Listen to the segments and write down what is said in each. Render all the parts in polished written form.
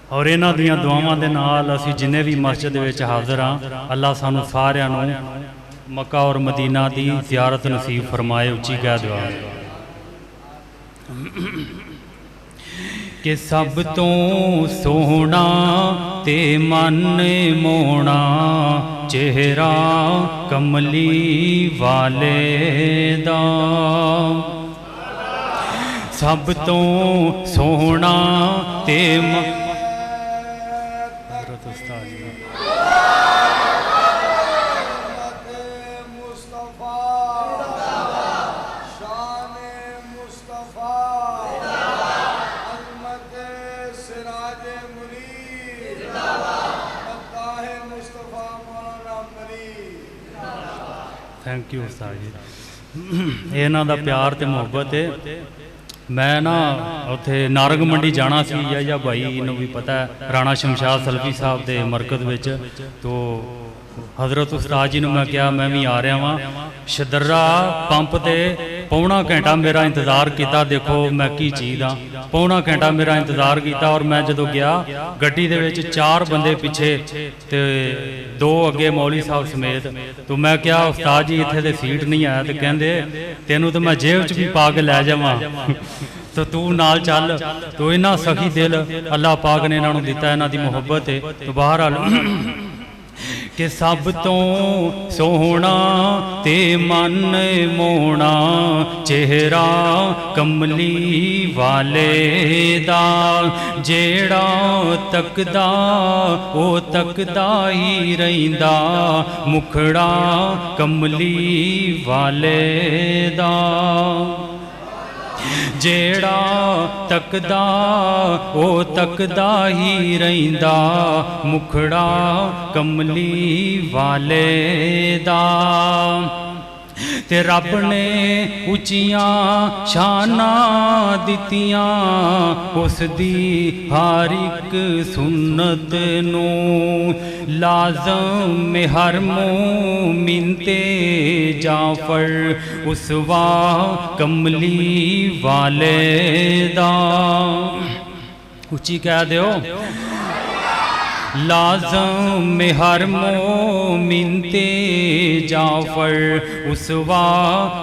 और इन्हां दीयां दुआवां दे नाल असीं जिन्ने भी मस्जिद विच हाज़र हाँ, अल्लाह सानू सारिआं नूं मक्का और मदीना दी ज़ियारत नसीब फरमाए। उच्ची कह दुआ कि सब तो सोहना ते मन मोना चेहरा कमली वाले दा, सब तो सोहना ते थैंक यू उस्ताद जी। इन्हां दा प्यार ते मुहब्बत है। मैं ना उत्थे नारंग मंडी जाना सी, या भाई इन्हूं भी पता है राणा शमशाद सलफी साहब के मरकज विच, तो हज़रत उस्ताद जी ने मैं कहा मैं भी आ रहा वहाँ। शदर्रा पंप ते पौना घंटा मेरा इंतज़ार किया। देखो मैं की चीज़ हाँ, पौना घंटा मेरा इंतज़ार किया। और मैं जो गया गड्डी दे विच 4 बंदे पिछे ते 2 अगे मौली साहब समेत। तो मैं क्या उस्ताद जी इत्थे ते सीट नहीं आया, तो कहंदे तेनू तो मैं जेब च भी पा के लै जावां तो तू नाल चल। तो इन्ना सखी दिल अल्लाह पाक ने इन्हां नूं दिता, इन्हां दी मुहब्बत है। तो बहरहाल कि सब तो सोहना ते मन मोना चेहरा कमली वाले दा, जेड़ा तकदा ओ तकदा ही रहिंदा मुखड़ा कमली वाले दा, जेड़ा तकदा ओ तकदा ही रहिंदा मुखड़ा कमली वाले दा। ते रब ने उचियां शाना दितियां उस दी हर एक सुन्नत नूं, लाज़म में हर मोमिन ते जाफर उसवा कमली वाले दा। उची कह दो लाज़म में हर मोमिन ते जाफर उसवा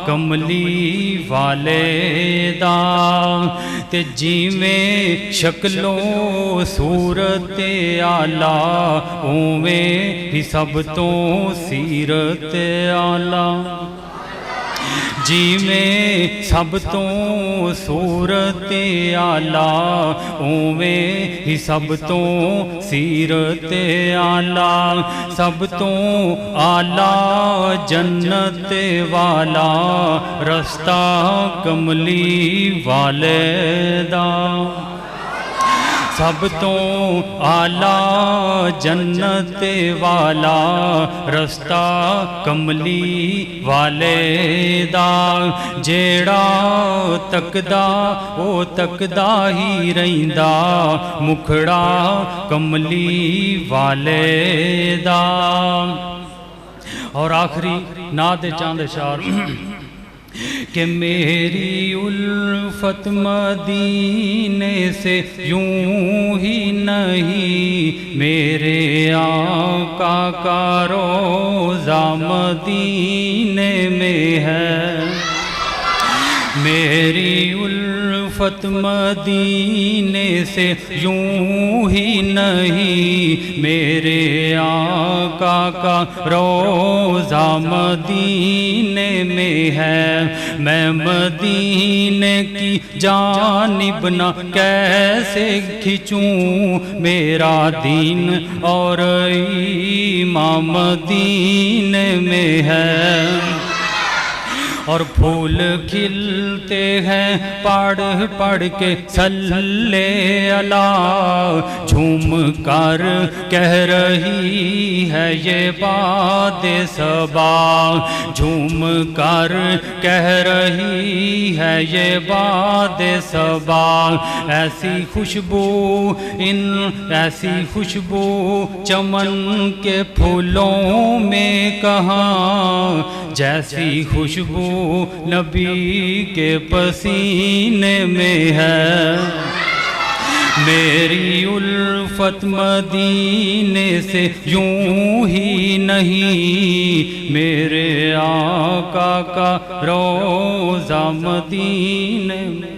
कमली वाले दा। ते जिमें शक्लो सूरत आला उवें ही सब तो सीरत आला, जिमें सब तो सूरत आला उवें ही सब तो सीरत आला, सब तो आला जन्नत वाला रस्ता कमली वाले दा, सब तो आला जन्नत वाला रस्ता कमली वाले दा, जेड़ा तकदा ओ तकदा ही रहिंदा मुखड़ा कमली वाले दा। और आखिरी नाद चांद शार कि मेरी उल्फत मदीने से यूं ही नहीं, मेरे आका का रोज़ा मदीने में है। मेरी उल्फत मदीने से यूं ही नहीं, मेरे आका का रोज़ा मदीने में है। मैं मदीने की जानिब न कैसे खिंचूं, मेरा दीन और ईमान मदीने में है। और फूल खिलते हैं पढ़ पढ़ के सल्ले अला, झूम कर कह रही है ये बात सबा, झूम कर कह रही है ये बात सबा। ऐसी खुशबू ऐसी खुशबू चमन के फूलों में कहाँ, जैसी खुशबू नबी के पसीने में है। मेरी उल्फत उल्फत मदीने से यूं ही नहीं, मेरे आका का रोज़ा मदीने में।